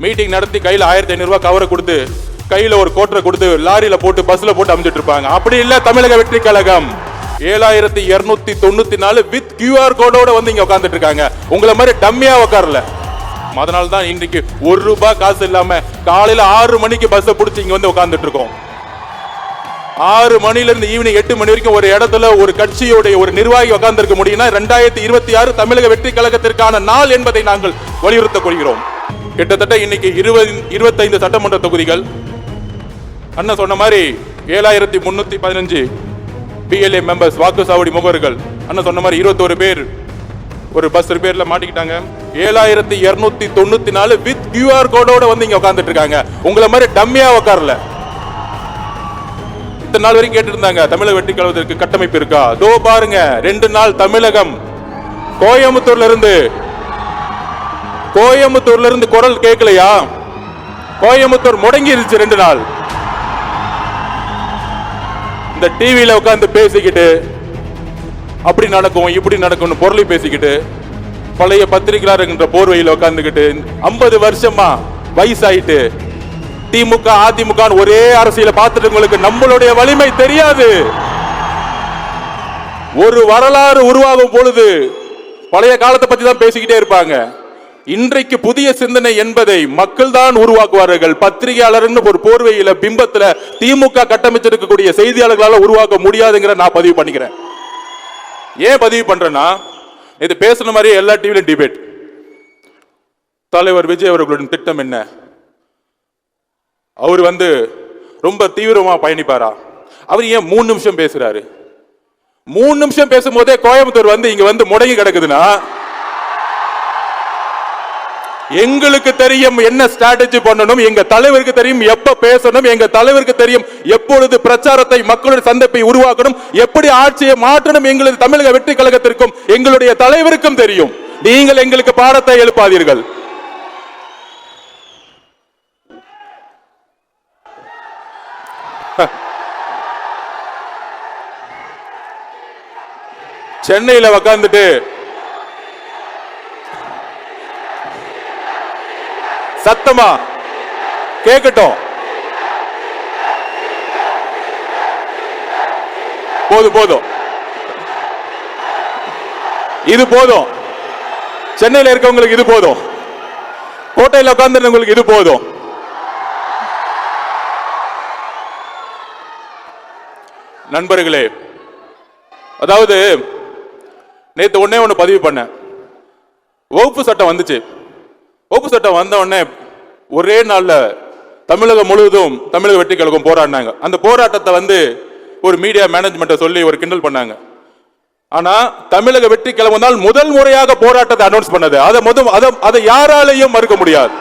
Meeting நடத்தி கையில் 1500 ரூபாய் கவரை கொடுத்து கையில ஒரு கோட்டரை கொடுத்து லாரியில போட்டு பஸ்ல போட்டு அமைச்சிட்டு இருப்பாங்க. அப்படி இல்ல தமிழக வெற்றி கழகம் 7294 வித் QR கோடோட வந்து இங்க உட்கார்ந்துட்டு இருக்காங்க. உங்களை மாதிரி டம்மியா உட்காரல. அதனால தான் இன்னைக்கு 1 ரூபாய் காசு இல்லாம காலையில 6 மணிக்கு பஸ்ஸை பிடிச்சி இங்க வந்து உட்கார்ந்துட்டு இருக்கோம். 6 மணில இருந்து ஈவினிங் 8 மணி வரைக்கும் ஒரு இடத்துல ஒரு கட்சியோட ஒரு நிர்வாகி உட்கார்ந்து இருக்க முடியும்னா 2026 தமிழக வெற்றி கழகத்திற்கான நாள் என்பதை நாங்கள் வலியுறுத்தக் கொள்கிறோம். கிட்டத்தட்ட இன்னைக்கு 25 சட்டமன்ற தொகுதிகள், அண்ணன் சொன்ன மாதிரி 7315 PLA மெம்பர்ஸ் வாக்கு சாவடி முகவர்கள், அண்ணன் சொன்ன மாதிரி 21 பேர் ஒரு பஸ் ரிப்பேர்ல மாட்டிக்கிட்டாங்க. 7294 வித் QR கோடோட வந்து இங்க உட்கார்ந்துட்டு இருக்காங்க. உங்களை மாதிரி டம்மியா உட்காரல. இத்தனை நாள் வரைக்கும் கேட்டு இருந்தாங்க தமிழக வெற்றி கழகத்திற்கு கட்டமைப்பு இருக்கா? அதோ பாருங்க 2 நாள் தமிழகம் கோயம்புத்தூர்ல இருந்து குரல் கேட்கலையா? கோயம்புத்தூர் முடங்கிருச்சு 2 நாள். இந்த டிவியில உட்கார்ந்து பேசிக்கிட்டு அப்படி நடக்கும் இப்படி நடக்கும் பொருளை பேசிக்கிட்டு பழைய பத்திரிகையாளர் என்ற போர்வையில் உட்கார்ந்துக்கிட்டு 50 வருஷமா வயசாயிட்டு திமுக அதிமுக ஒரே அரசியல பார்த்துட்டு உங்களுக்கு நம்மளுடைய வலிமை தெரியாது. ஒரு வரலாறு உருவாகும் பொழுது பழைய காலத்தை பத்தி தான் பேசிக்கிட்டே இருப்பாங்க. இன்றைக்கு புதிய சிந்தனை என்பதை மக்கள் தான் உருவாக்குவார்கள். பத்திரிகையாளர் ஒரு போர்வையில பிம்பத்துல திமுக கட்டமைச்சிருக்கக்கூடிய செய்தியாளர்களால உருவாக்க முடியாதுங்கிற நான் பதிவு பண்ணிக்கிறேன். ஏன் பதிவு பண்றேன்னா, இது பேசுன மாதிரி எல்லா டிவிலையும் டிபேட். தலைவர் விஜய் அவர்களுடைய திட்டம் என்ன? அவர் ரொம்ப தீவிரமா பயணிப்பாரா? அவர் ஏன் 3 நிமிஷம் பேசுறாரு? 3 நிமிஷம் பேசும்போதே கோயம்புத்தூர் இங்க முடங்கி கிடக்குதுன்னா எங்களுக்கு தெரியும் என்ன ஸ்ட்ராட்டஜி பண்ணணும், எங்க தலைவருக்கு தெரியும் எப்ப பேசணும், எங்க தலைவருக்கு தெரியும் எப்பொழுது பிரச்சாரத்தை மக்களுடைய சந்திப்பை உருவாக்கணும், எப்படி ஆட்சியை மாற்றணும். எங்களது தமிழக வெற்றி கழகத்திற்கும் எங்களுடைய தலைவருக்கும் தெரியும். நீங்கள் எங்களுக்கு பாடத்தை எழுப்பாதீர்கள். சென்னையில உட்கார்ந்துட்டு சத்தமா கேட்கட்டும். போதும் இது போதும். சென்னையில் இருக்கவங்களுக்கு இது போதும். கோட்டையில் உட்கார்ந்துருந்தவங்களுக்கு இது போதும். நண்பர்களே, அதாவது நேத்து ஒண்ணு பதிவு பண்ண, வகுப்பு சட்டம் வந்துச்சு. வகுப்பு சட்டம் வந்த உடனே ஒரே நாள்ல தமிழகம் முழுவதும் தமிழக வெற்றி கழகம் போராடினாங்க. அந்த போராட்டத்தை ஒரு மீடியா மேனேஜ்மெண்ட்டை சொல்லி ஒரு கிண்டல் பண்ணாங்க. ஆனா தமிழக வெற்றி கழகம் முதல் முறையாக போராட்டத்தை அனௌன்ஸ் பண்ணது. அதை யாராலையும் மறுக்க முடியாது.